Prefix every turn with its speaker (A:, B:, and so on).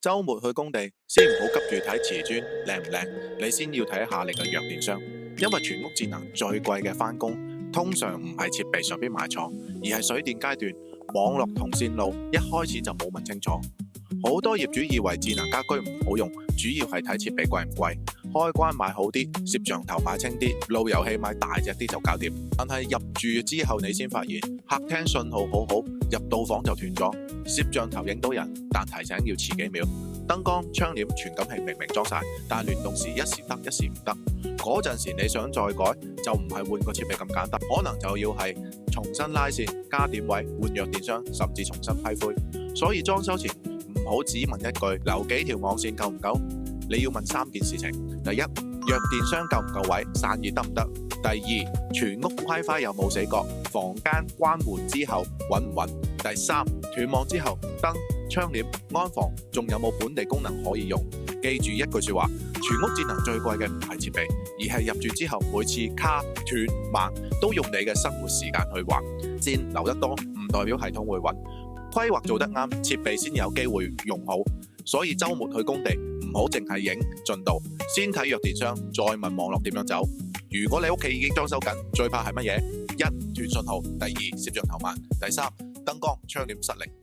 A: 周末去工地，先唔好急住睇瓷磚靚唔靚，你先要睇下你嘅弱電箱。因為全屋智能最貴嘅返工，通常唔係設備上邊買錯，而係水電階段網絡同線路一開始就冇問清楚。好多業主以為智能家居唔好用，主要係睇設備貴唔貴，開關買好啲，攝像頭買清啲，路由器買大隻啲就搞掂。但係入住之後你先發現，客廳信號好好，入到房就斷咗，攝像頭影到人，但提醒要遲幾秒。燈光、窗簾、傳感器明明裝晒，但係聯動時一時得一時唔得。嗰陣時你想再改，就唔係換個設備咁簡單，可能就要係重新拉線、加點位、換弱電箱，甚至重新批灰。所以裝修前唔好只問一句留幾條網線夠唔夠，你要問3件事情：第一，弱電箱夠唔夠位，散熱得唔得；第二，全屋 WiFi 有冇死角，房間關門之後穩唔穩；第三，斷網之後燈、窗簾、安防仲有冇本地功能可以用。記住一句說話，全屋智能最貴嘅唔係設備，而係入住之後每次卡斷慢都用你嘅生活時間去還。線留得多唔代表系統會暈，規劃做得啱，設備先有機會用好。所以周末去工地唔好淨係影進度，先睇弱電箱，再問網絡點樣走。如果你屋企已經裝修緊，最怕係乜嘢？一、斷信號；第二、攝像頭慢；第三、燈光窗簾失靈。